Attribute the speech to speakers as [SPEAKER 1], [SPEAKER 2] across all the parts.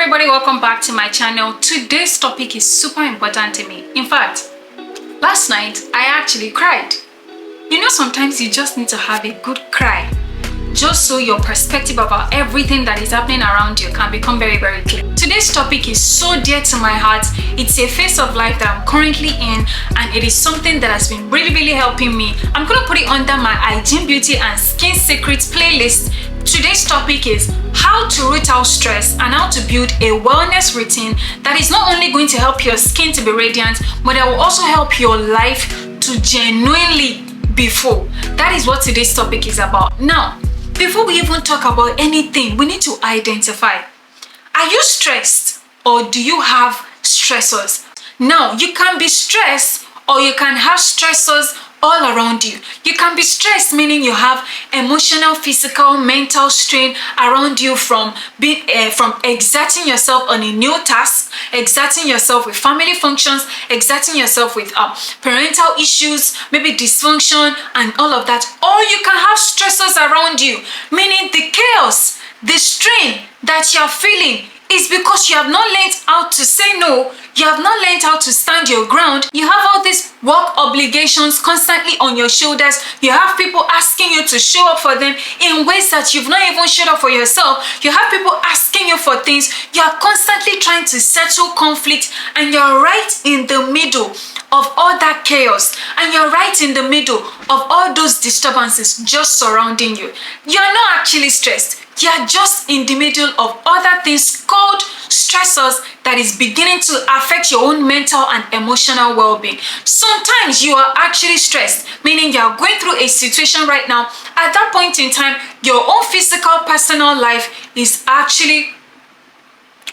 [SPEAKER 1] everybody, welcome back to my channel. Today's topic is super important to me. In fact, last night I actually cried. You know, sometimes you just need to have a good cry just so your perspective about everything that is happening around you can become very, very clear. Today's topic is so dear to my heart. It's a phase of life that I'm currently in, and it is something that has been really helping me. I'm gonna put it under my hygiene, beauty and skin secrets playlist. Today's topic is how to root out stress and how to build a wellness routine that is not only going to help your skin to be radiant, but that will also help your life to genuinely be full. That is what today's topic is about. Now, before we even talk about anything, we need to identify. Are you stressed or do you have stressors? Now, you can be stressed or you can have stressors all around you. You can be stressed, meaning you have emotional, physical, mental strain around you from exerting yourself on a new task, exerting yourself with family functions, exerting yourself with parental issues, maybe dysfunction and all of that. Or you can have stressors around you, meaning the chaos, the strain that you're feeling is because you have not learned how to say no. You have not learned how to stand your ground. You have all these work obligations constantly on your shoulders. You have people asking you to show up for them in ways that you've not even showed up for yourself. You have people asking you for things. You are constantly trying to settle conflict, and you're right in the middle of all that chaos, and you're right in the middle of all those disturbances just surrounding you. You're not actually stressed. You're just in the middle of other things called stressors that is beginning to affect your own mental and emotional well-being. Sometimes you are actually stressed, meaning you're going through a situation right now. At that point in time, your own physical, personal life is actually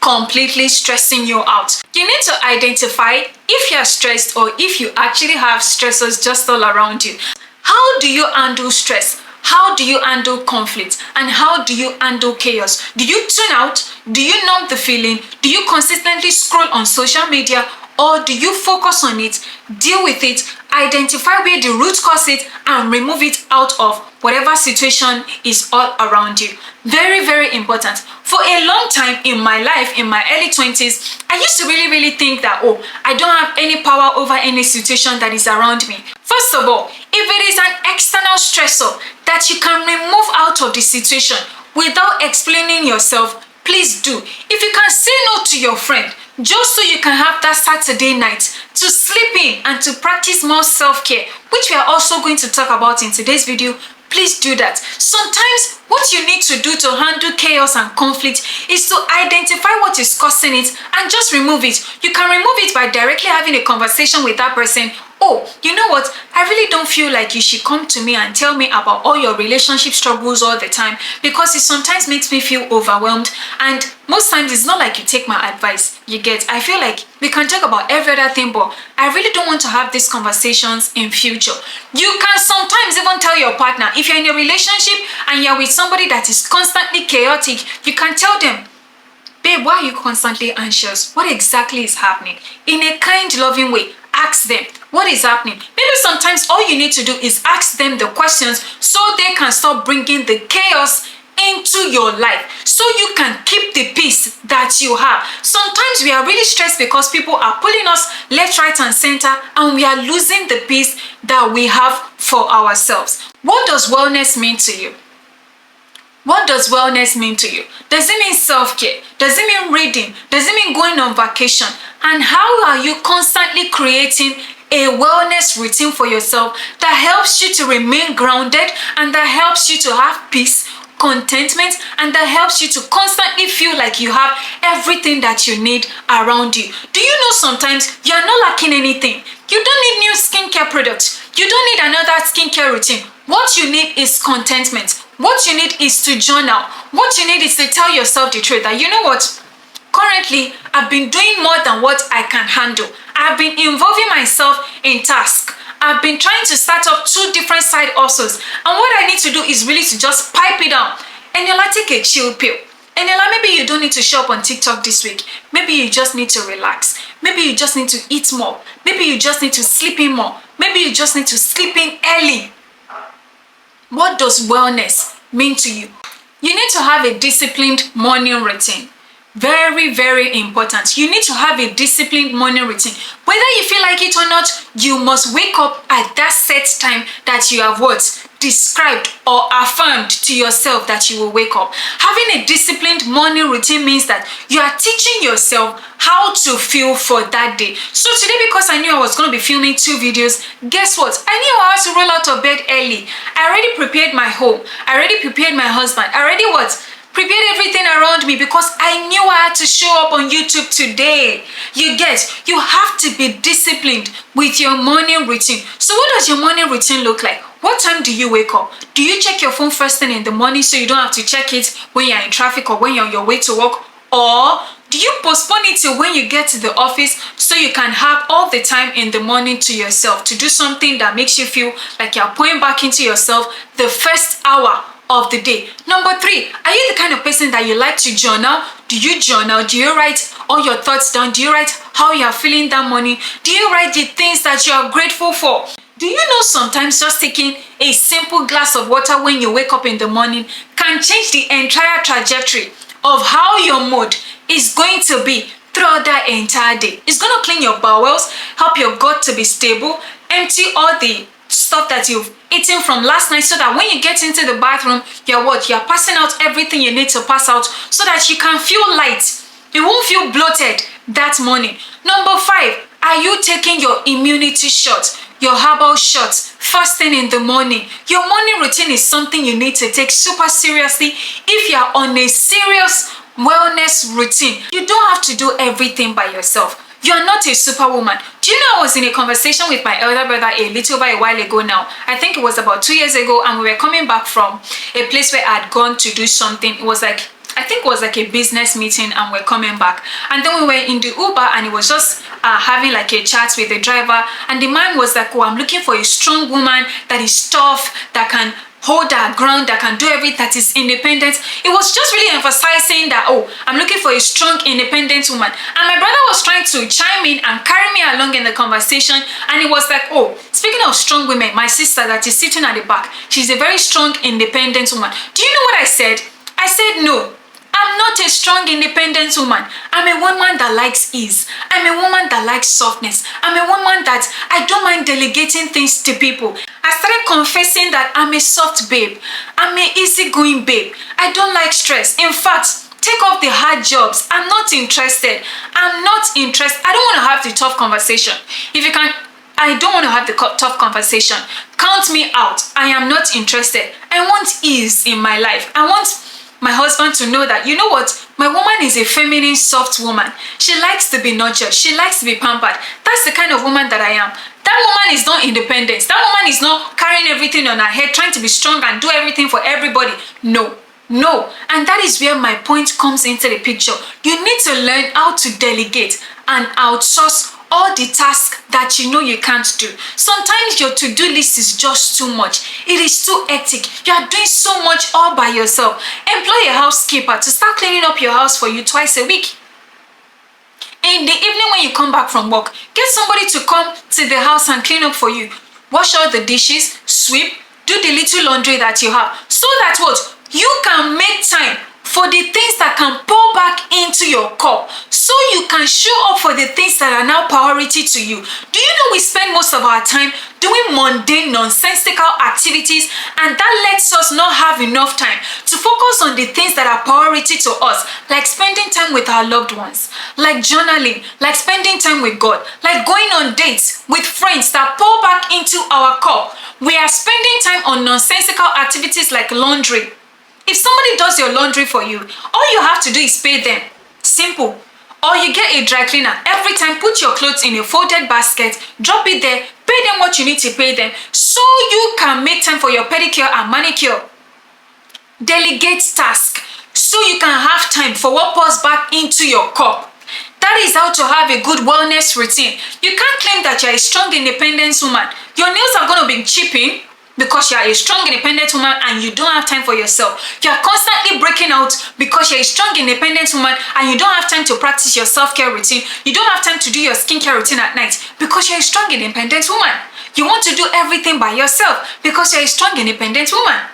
[SPEAKER 1] completely stressing you out. You need to identify if you're stressed or if you actually have stressors just all around you. How do you handle stress? How do you handle conflict? And how do you handle chaos? Do you tune out? Do you numb the feeling? Do you consistently scroll on social media? Or do you focus on it, deal with it, identify where the root cause is, and remove it out of whatever situation is all around you? Very important. For a long time in my life, in my early 20s, I used to really think that, oh, I don't have any power over any situation that is around me. First of all, if it is an external stressor that you can remove out of the situation without explaining yourself, please do. If you can say no to your friend, just so you can have that Saturday night to sleep in and to practice more self-care, which we are also going to talk about in today's video, please do that. Sometimes what you need to do to handle chaos and conflict is to identify what is causing it and just remove it. You can remove it by directly having a conversation with that person. Oh, you know what? I really don't feel like you should come to me and tell me about all your relationship struggles all the time, because it sometimes makes me feel overwhelmed, and most times it's not like you take my advice. You get, I feel like we can talk about every other thing, but I really don't want to have these conversations in future. You can sometimes even tell your partner, if you're in a relationship and you're with somebody that is constantly chaotic, you can tell them, babe, why are you constantly anxious? What exactly is happening? In a kind, loving way, ask them what is happening. Maybe sometimes all you need to do is ask them the questions so they can stop bringing the chaos into your life, so you can keep the peace that you have. Sometimes we are really stressed because people are pulling us left, right and center, and we are losing the peace that we have for ourselves. What does wellness mean to you? What does wellness mean to you? Does it mean self-care? Does it mean reading? Does it mean going on vacation? And how are you constantly creating a wellness routine for yourself that helps you to remain grounded, and that helps you to have peace, contentment, and that helps you to constantly feel like you have everything that you need around you? Do you know sometimes you are not lacking anything? You don't need new skincare products. You don't need another skincare routine. What you need is contentment. What you need is to journal. What you need is to tell yourself the truth that, you know what, currently I've been doing more than what I can handle. I've been involving myself in tasks. I've been trying to start up 2 different side hustles, and what I need to do is really to just pipe it down. And you'll take a chill pill. And maybe you don't need to show up on TikTok this week. Maybe you just need to relax. Maybe you just need to eat more. Maybe you just need to sleep in more. Maybe you just need to sleep in early. What does wellness mean to you? You need to have a disciplined morning routine. Very, very important. You need to have a disciplined morning routine. Whether you feel like it or not, you must wake up at that set time that you have what? Described or affirmed to yourself that you will wake up. Having a disciplined morning routine means that you are teaching yourself how to feel for that day. So today, because I knew I was going to be filming 2 videos, guess what? I knew I had to roll out of bed early. I already prepared my home. I already prepared my husband. I already what? Prepared everything around me because I knew I had to show up on YouTube today. You have to be disciplined with your morning routine. So what does your morning routine look like? What time do you wake up? Do you check your phone first thing in the morning so you don't have to check it when you're in traffic or when you're on your way to work? Or do you postpone it till when you get to the office so you can have all the time in the morning to yourself to do something that makes you feel like you're pouring back into yourself the first hour of the day? Number 3, are you the kind of person that you like to journal? Do you journal? Do you write all your thoughts down? Do you write how you are feeling that morning? Do you write the things that you are grateful for? Do you know sometimes just taking a simple glass of water when you wake up in the morning can change the entire trajectory of how your mood is going to be throughout that entire day? It's going to clean your bowels, help your gut to be stable, empty all the stuff that you've eaten from last night so that when you get into the bathroom, you're passing out everything you need to pass out so that you can feel light. You won't feel bloated that morning. Number 5, are you taking your immunity shot, your herbal shot first thing in the morning? Your morning routine is something you need to take super seriously if you're on a serious wellness routine. You don't have to do everything by yourself. You are not a superwoman. Do you know I was in a conversation with my elder brother a little over a while ago now? I think it was about 2 years ago, and we were coming back from a place where I had gone to do something. I think it was like a business meeting, and we're coming back. And then we were in the Uber, and it was just having like a chat with the driver. And the man was like, oh, I'm looking for a strong woman that is tough, that can hold her ground, that can do everything, that is independent. It was just really emphasizing that, oh, I'm looking for a strong, independent woman. And my brother was trying to chime in and carry me along in the conversation. And it was like, oh, speaking of strong women, my sister that is sitting at the back, she's a very strong, independent woman. Do you know what I said? I said, no, I'm not a strong, independent woman. I'm a woman that likes ease. I'm a woman that likes softness. I'm a woman that I don't mind delegating things to people. I started confessing that I'm a soft babe. I'm an easygoing babe. I don't like stress. In fact, take off the hard jobs. I'm not interested. I'm not interested. I don't want to have the tough conversation. If you can, I don't want to have the tough conversation. Count me out. I am not interested. I want ease in my life. I want my husband to know that, you know what, my woman is a feminine, soft woman. She likes to be nurtured. She likes to be pampered. That's the kind of woman that I am. That woman is not independent. That woman is not carrying everything on her head, trying to be strong and do everything for everybody. No. And that is where my point comes into the picture. You need to learn how to delegate and outsource all the tasks that you know you can't do. Sometimes your to-do list is just too much. It is too hectic. You are doing so much all by yourself. Employ a housekeeper to start cleaning up your house for you twice a week. In the evening when you come back from work, get somebody to come to the house and clean up for you. Wash all the dishes, sweep, do the little laundry that you have, so that what? You can make time for the things that can pour back into your cup, so you can show up for the things that are now priority to you. Do you know we spend most of our time doing mundane, nonsensical activities, and that lets us not have enough time to focus on the things that are priority to us, like spending time with our loved ones, like journaling, like spending time with God, like going on dates with friends that pour back into our cup. We are spending time on nonsensical activities like laundry. If somebody does your laundry for you, all you have to do is pay them. Simple. Or you get a dry cleaner. Every time, put your clothes in a folded basket, drop it there, pay them what you need to pay them, so you can make time for your pedicure and manicure. Delegate tasks so you can have time for what pours back into your cup. That is how to have a good wellness routine. You can't claim that you're a strong, independent woman. Your nails are going to be chipping because you're a strong, independent woman and you don't have time for yourself. You're constantly breaking out because you're a strong, independent woman and you don't have time to practice your self-care routine. You don't have time to do your skincare routine at night because you're a strong, independent woman. You want to do everything by yourself because you're a strong, independent woman.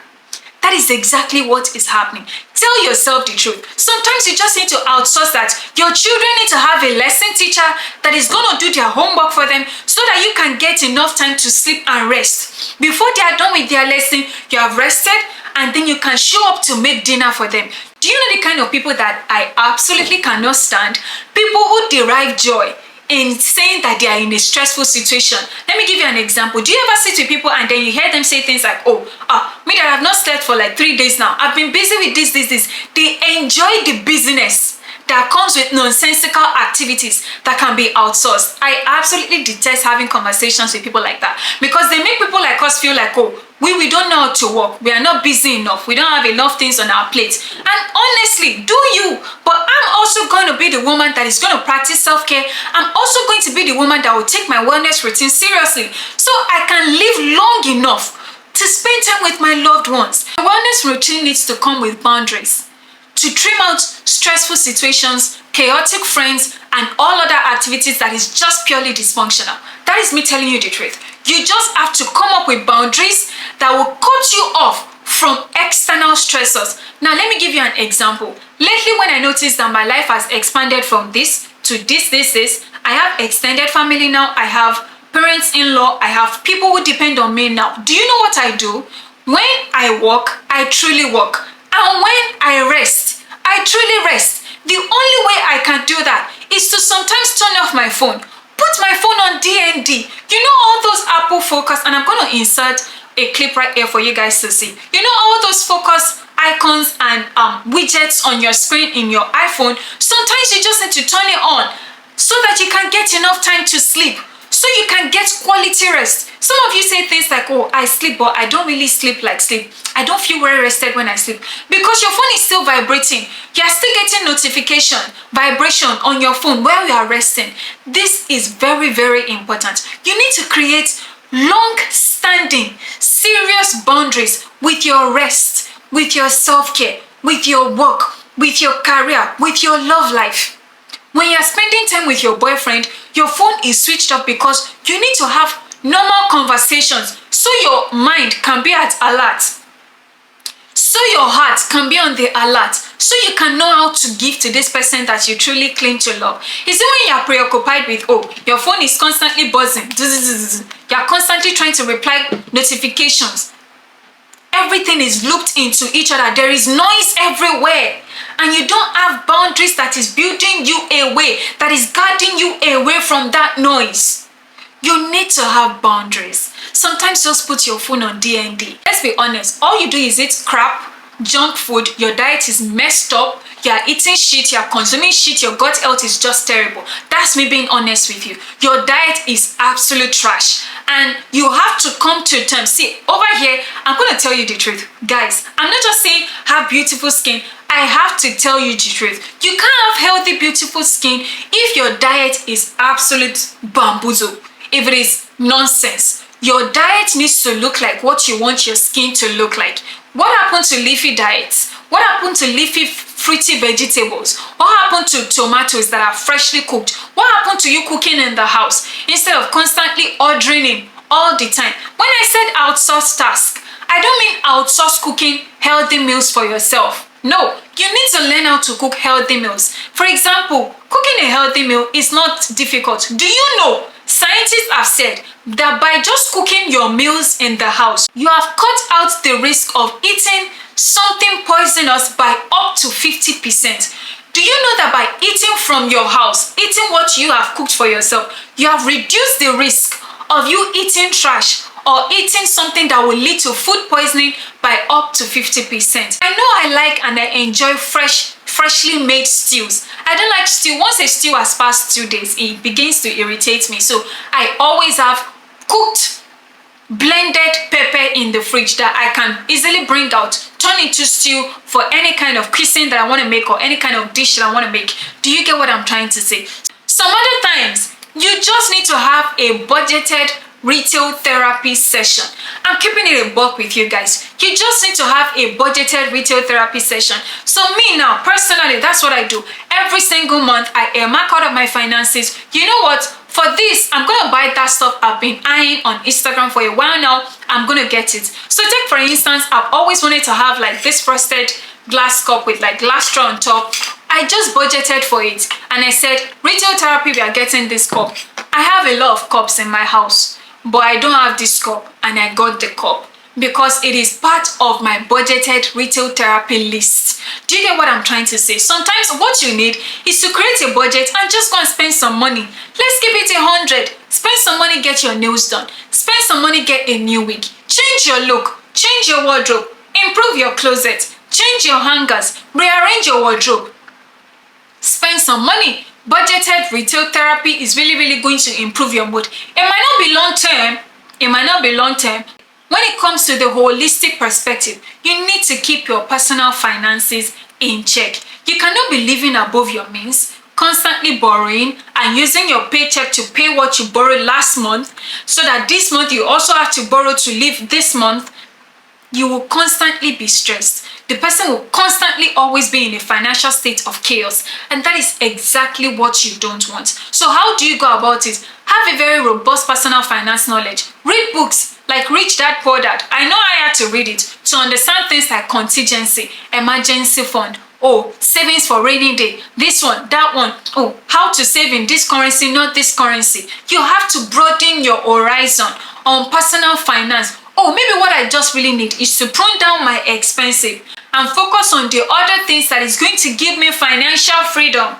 [SPEAKER 1] That is exactly what is happening. Tell yourself the truth. Sometimes you just need to outsource that. Your children need to have a lesson teacher that is going to do their homework for them so that you can get enough time to sleep and rest. Before they are done with their lesson, you have rested, and then you can show up to make dinner for them. Do you know the kind of people that I absolutely cannot stand? People who derive joy in saying that they are in a stressful situation. Let me give you an example. Do you ever sit with people and then you hear them say things like, me that I've not slept for like 3 days now. I've been busy with this. They enjoy the busyness that comes with nonsensical activities that can be outsourced. I absolutely detest having conversations with people like that because they make people like us feel like, we don't know how to work. We are not busy enough. We don't have enough things on our plate. And honestly, do you? But I'm also going to be the woman that is going to practice self-care. I'm also going to be the woman that will take my wellness routine seriously so I can live long enough to spend time with my loved ones. My wellness routine needs to come with boundaries to trim out stressful situations, chaotic friends, and all other activities that is just purely dysfunctional. That is me telling you the truth. You just have to come up with boundaries that will cut you off from external stressors. Now, let me give you an example. Lately, when I noticed that my life has expanded from this to this, I have extended family now, I have parents-in-law, I have people who depend on me now. Do you know what I do? When I work, I truly work. And when I rest, I truly rest. The only way I can do that is to sometimes turn off my phone, put my phone on DND. You know all those Apple focus, and I'm going to insert a clip right here for you guys to see. You know all those focus icons and widgets on your screen in your iPhone. Sometimes you just need to turn it on so that you can get enough time to sleep, so you can get quality rest. Some of you say things like, I sleep, but I don't really sleep like sleep. I don't feel very rested when I sleep. Because your phone is still vibrating. You are still getting vibration on your phone while you are resting. This is very, very important. You need to create long-standing, serious boundaries with your rest, with your self-care, with your work, with your career, with your love life. When you're spending time with your boyfriend, your phone is switched off because you need to have normal conversations so your mind can be at alert, so your heart can be on the alert, so you can know how to give to this person that you truly claim to love. Is it when you're preoccupied with, your phone is constantly buzzing, you're constantly trying to reply notifications, everything is looped into each other, there is noise everywhere, and you don't have boundaries that is building you away, that is guarding you away from that noise. You need to have boundaries. Sometimes just put your phone on DND. Let's be honest, all you do is eat crap, junk food, your diet is messed up, you're eating shit, you're consuming shit, your gut health is just terrible. That's me being honest with you. Your diet is absolute trash. And you have to come to terms. See, over here, I'm going to tell you the truth. Guys, I'm not just saying have beautiful skin. I have to tell you the truth. You can't have healthy, beautiful skin if your diet is absolute bamboozle. If it is nonsense. Your diet needs to look like what you want your skin to look like. What happened to leafy diets? What happened to leafy fruity vegetables? What happened to tomatoes that are freshly cooked? What happened to you cooking in the house instead of constantly ordering in all the time? When I said outsource task, I don't mean outsource cooking healthy meals for yourself. No, you need to learn how to cook healthy meals. For example, cooking a healthy meal is not difficult. Do you know? Scientists have said that by just cooking your meals in the house, you have cut out the risk of eating something poisonous by up to 50%. Do you know that by eating from your house, eating what you have cooked for yourself, you have reduced the risk of you eating trash or eating something that will lead to food poisoning by up to 50%. I know I like and I enjoy freshly made stews. I don't like stew. Once a stew has passed 2 days, it begins to irritate me. So I always have cooked blended pepper in the fridge that I can easily bring out, turn into stew for any kind of cuisine that I want to make or any kind of dish that I want to make. Do you get what I'm trying to say? Some other times, you just need to have a budgeted retail therapy session. I'm keeping it a buck with you guys. You just need to have a budgeted retail therapy session. So me now, personally, that's what I do. Every single month, I earmark out of my finances. You know what? For this, I'm going to buy that stuff I've been eyeing on Instagram for a while now. I'm going to get it. So take for instance, I've always wanted to have like this frosted glass cup with like glass straw on top. I just budgeted for it and I said, retail therapy, we are getting this cup. I have a lot of cups in my house, but I don't have this cup, and I got the cup because it is part of my budgeted retail therapy list. Do you get what I'm trying to say? Sometimes what you need is to create a budget and just go and spend some money. Let's keep it 100. Spend some money, get your nails done. Spend some money, get a new wig. Change your look, change your wardrobe, improve your closet, change your hangers, rearrange your wardrobe. Spend some money. Budgeted retail therapy is really going to improve your mood. It might not be long term. It might not be long term. When it comes to the holistic perspective, you need to keep your personal finances in check. You cannot be living above your means, constantly borrowing and using your paycheck to pay what you borrowed last month, so that this month you also have to borrow to live this month. You will constantly be stressed. The person will constantly always be in a financial state of chaos, and that is exactly what you don't want. So how do you go about it? Have a very robust personal finance knowledge. Read books like Rich Dad Poor Dad. I know I had to read it to understand things like contingency, emergency fund, savings for rainy day, this one, that one, how to save in this currency, not this currency. You have to broaden your horizon on personal finance. Maybe what I just really need is to prune down my expenses and focus on the other things that is going to give me financial freedom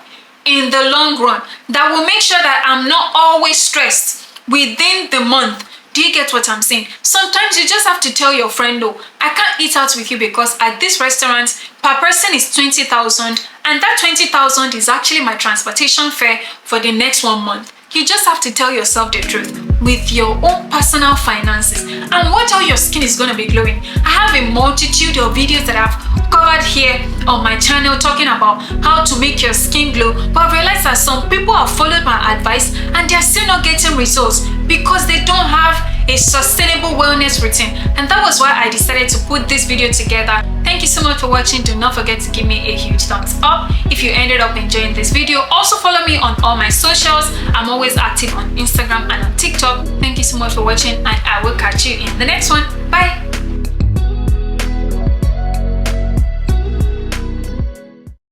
[SPEAKER 1] in the long run, that will make sure that I'm not always stressed within the month. Do you get what I'm saying? Sometimes you just have to tell your friend, I can't eat out with you because at this restaurant, per person is 20,000, and that 20,000 is actually my transportation fare for the next 1 month. You just have to tell yourself the truth with your own personal finances, and watch how your skin is going to be glowing. I have a multitude of videos that I've covered here on my channel talking about how to make your skin glow, but I realized that some people have followed my advice and they're still not getting results because they don't have a sustainable wellness routine. And that was why I decided to put this video together. Thank you so much for watching. Do not forget to give me a huge thumbs up if you ended up enjoying this video. Also follow me on all my socials. I'm always active on Instagram and on TikTok. Thank you so much for watching, and I will catch you in the next one. Bye.